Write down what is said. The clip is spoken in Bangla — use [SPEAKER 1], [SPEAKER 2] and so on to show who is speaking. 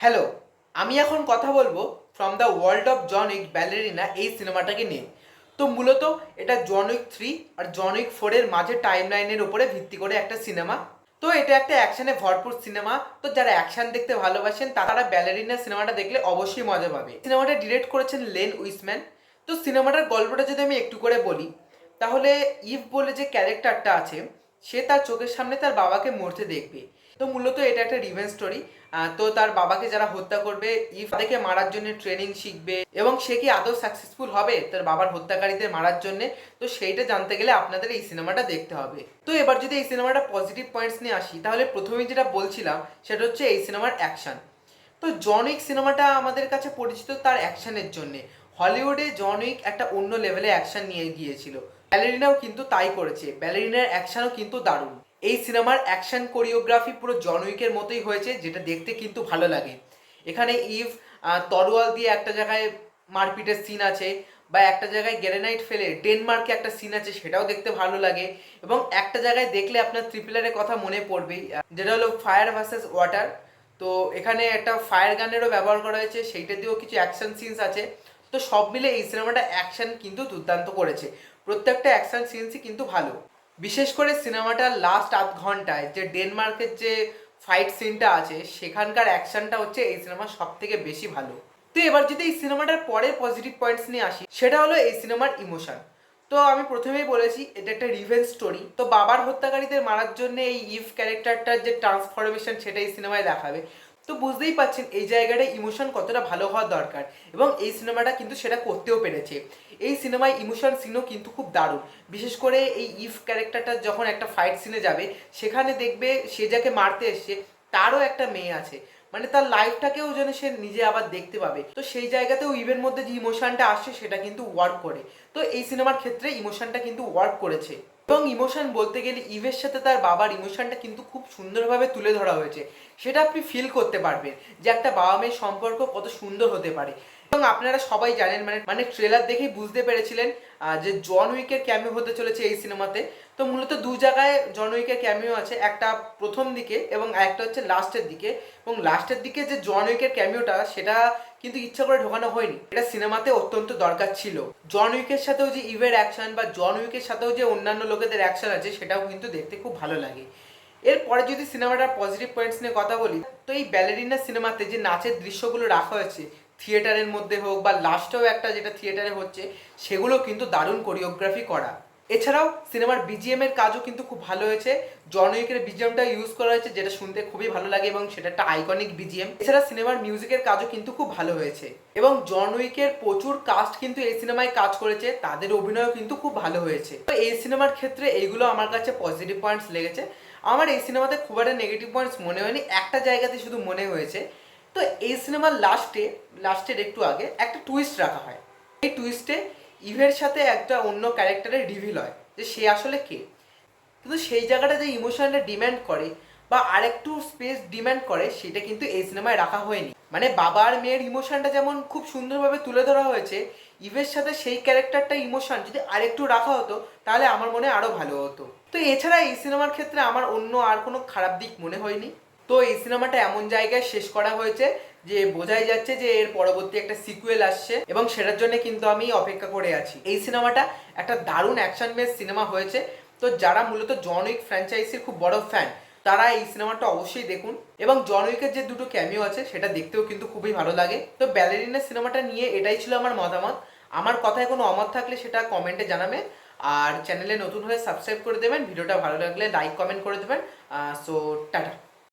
[SPEAKER 1] হ্যালো, আমি এখন কথা বলবো from the world of John Wick ballerina এই সিনেমাটাকে নিয়ে। তো মূলত এটা জন উইক 3 আর জন উইক 4 এর মাঝে টাইম লাইনের উপরে ভিত্তি করে একটা সিনেমা। তো এটা একটা অ্যাকশনে ভরপুর সিনেমা। তো যারা অ্যাকশন দেখতে ভালোবাসেন তারা ব্যালেরিনা সিনেমাটা দেখলে অবশ্যই মজা পাবে। সিনেমাটা ডিরেক্ট করেছেন লেন উইসম্যান। তো সিনেমাটার গল্পটা যদি আমি একটু করে বলি, তাহলে ইভ বলে যে ক্যারেক্টারটা আছে, সে তার চোখের সামনে তার বাবাকে মরতে দেখবে। তো মূলত এটা একটা রিভেঞ্জ স্টোরি। তো তার বাবাকে যারা হত্যা করবে, ইভ তাদেরকে মারার জন্য ট্রেনিং শিখবে এবং সে কি আদৌ সাকসেসফুল হবে তার বাবার হত্যাকারীদের মারার জন্য। তো সেইটা জানতে গেলে আপনাদের এই সিনেমাটা দেখতে হবে। তো এবার যদি এই সিনেমাটা পজিটিভ পয়েন্টস নিয়ে আসি, তাহলে প্রথমেই যেটা বলছিলাম সেটা হচ্ছে এই সিনেমার অ্যাকশন। তো জন উইক সিনেমাটা আমাদের কাছে পরিচিত তার অ্যাকশনের জন্য। হলিউডে জন উইক একটা অন্য লেভেলে অ্যাকশন নিয়ে গিয়েছিল। ব্যালেরিনাও কিন্তু তাই করেছে, ব্যালেরিনার অ্যাকশনও কিন্তু দারুণ। এই সিনেমার অ্যাকশন কোরিওগ্রাফি পুরো জন উইকের মতোই হয়েছে, যেটা দেখতে কিন্তু ভালো লাগে। এখানে ইভ তরোয়াল দিয়ে একটা জায়গায় মারপিটের সিন আছে, বা একটা জায়গায় গ্রেনাইট ফেলে ডেনমার্কে একটা সিন আছে, সেটাও দেখতে ভালো লাগে। এবং একটা জায়গায় দেখলে আপনার ট্রিপলারের কথা মনে পড়বেই, যেটা হলো ফায়ার ভার্সেস ওয়াটার। তো এখানে একটা ফায়ার গানেরও ব্যবহার করা হয়েছে, সেইটা দিয়েও কিছু অ্যাকশন সিনস আছে। তো সব মিলে এই সিনেমাটা অ্যাকশন কিন্তু দুর্দান্ত করেছে, প্রত্যেকটা অ্যাকশন সিনসই কিন্তু ভালো। বিশেষ করে সিনেমাটার লাস্ট আধ ঘন্টায় যে ডেনমার্কের যে ফাইট সিনটা আছে, সেখানকার অ্যাকশনটা হচ্ছে এই সিনেমার সব থেকে বেশি ভালো। তো এবার যদি এই সিনেমাটার পরে পজিটিভ পয়েন্টস নিয়ে আসি, সেটা হলো এই সিনেমার ইমোশন। তো আমি প্রথমেই বলেছি এটা একটা রিভেঞ্জ স্টোরি। তো বাবার হত্যাকারীদের মারার জন্য এই ইভ ক্যারেক্টারটার যে ট্রান্সফরমেশন, সেটা এই সিনেমায় দেখাবে। তো বুঝতেই পারছেন এই জায়গাটা ইমোশন কতটা ভালো হওয়া দরকার, এবং এই সিনেমাটা কিন্তু সেটা করতেও পেরেছে। এই সিনেমায় ইমোশন সিনও কিন্তু খুব দারুণ। বিশেষ করে এই ইভ ক্যারেক্টারটা যখন একটা ফাইট সিনে যাবে, সেখানে দেখবে সে যাকে মারতে এসছে তারও একটা মেয়ে আছে, মানে তার লাইফটাকেও যেন সে নিজে আবার দেখতে পাবে। তো সেই জায়গাতেও ইভের মধ্যে যে ইমোশনটা আসছে সেটা কিন্তু ওয়ার্ক করে। তো এই সিনেমার ক্ষেত্রে ইমোশনটা কিন্তু ওয়ার্ক করেছে। এবং ইমোশন বলতে গেলে ইভের সাথে তার বাবার ইমোশনটা কিন্তু খুব সুন্দরভাবে তুলে ধরা হয়েছে। সেটা আপনি ফিল করতে পারবেন যে একটা বাবা মেয়ের সম্পর্ক কত সুন্দর হতে পারে। এবং আপনারা সবাই জানেন, মানে ট্রেলার দেখেই বুঝতে পেরেছিলেন যে জন উইকের ক্যামিও হতে চলেছে এই সিনেমাতে। তো মূলত দু জায়গায় জন উইকের ক্যামিও আছে, একটা প্রথম দিকে এবং একটা হচ্ছে লাস্টের দিকে। এবং লাস্টের দিকে যে জন উইকের ক্যামিওটা, সেটা কিন্তু ইচ্ছা করে ঢোকানো হয়নি, এটা সিনেমাতে অত্যন্ত দরকার ছিল। জন উইকের সাথেও যে ইভের অ্যাকশন, বা জন উইকের সাথেও যে অন্যান্য লোকেদের অ্যাকশন আছে, সেটাও কিন্তু দেখতে খুব ভালো লাগে। এরপরে যদি সিনেমাটার পজিটিভ পয়েন্টস নিয়ে কথা বলি, তো এই ব্যালেরিনা সিনেমাতে যে নাচের দৃশ্যগুলো রাখা হয়েছে, থিয়েটারের মধ্যে হোক বা লাস্টেও একটা যেটা থিয়েটারে হচ্ছে, সেগুলো কিন্তু দারুণ কোরিওগ্রাফি করা। এছাড়াও সিনেমার বিজিএম এর কাজও কিন্তু খুব ভালো হয়েছে। জন উইকের বিজিএমটা ইউজ করা হয়েছে, যেটা শুনতে খুবই ভালো লাগে এবং সেটা একটা আইকনিক বিজিএম। এছাড়া সিনেমার মিউজিকের কাজও কিন্তু খুব ভালো হয়েছে। এবং জন উইকের প্রচুর কাস্ট কিন্তু এই সিনেমায় কাজ করেছে, তাদের অভিনয়ও কিন্তু খুব ভালো হয়েছে। তো এই সিনেমার ক্ষেত্রে এইগুলো আমার কাছে পজিটিভ পয়েন্টস লেগেছে। আমার এই সিনেমাতে খুব একটা নেগেটিভ পয়েন্টস মনে হয়নি, একটা জায়গাতে শুধু মনে হয়েছে। তো এই সিনেমার লাস্টের একটু আগে একটা টুইস্ট রাখা হয়। এই টুইস্টে ইভের সাথে একটা অন্য ক্যারেক্টারের রিভিল হয় যে সে আসলে কে। কিন্তু সেই জায়গাটা যে ইমোশনটা ডিম্যান্ড করে বা আরেকটু স্পেস ডিম্যান্ড করে, সেটা কিন্তু এই সিনেমায় রাখা হয়নি। মানে বাবা আর মেয়ের ইমোশনটা যেমন খুব সুন্দরভাবে তুলে ধরা হয়েছে, ইভের সাথে সেই ক্যারেক্টারটা ইমোশন যদি আরেকটু রাখা হতো, তাহলে আমার মনে হয় আরও ভালো হতো। তো এছাড়া এই সিনেমার ক্ষেত্রে আমার অন্য আর কোনো খারাপ দিক মনে হয়নি। তো এই সিনেমাটা এমন জায়গায় শেষ করা হয়েছে যে বোঝাই যাচ্ছে যে এর পরবর্তী একটা সিকুয়েল আসছে, এবং সেটার জন্য কিন্তু আমি অপেক্ষা করে আছি। এই সিনেমাটা একটা দারুণ অ্যাকশন বেস সিনেমা হয়েছে। তো যারা মূলত জন উইক ফ্র্যাঞ্চাইজির খুব বড় ফ্যান, তারা এই সিনেমাটা অবশ্যই দেখুন। এবং জন উইকের যে দুটো ক্যামিও আছে, সেটা দেখতেও কিন্তু খুবই ভালো লাগে। তো ব্যালেরিনা সিনেমাটা নিয়ে এটাই ছিল আমার মতামত। আমার কথায় কোনো অমত থাকলে সেটা কমেন্টে জানাবে। আর চ্যানেলে নতুন হয়ে সাবস্ক্রাইব করে দেবেন, ভিডিওটা ভালো লাগলে লাইক কমেন্ট করে দেবেন। So tata.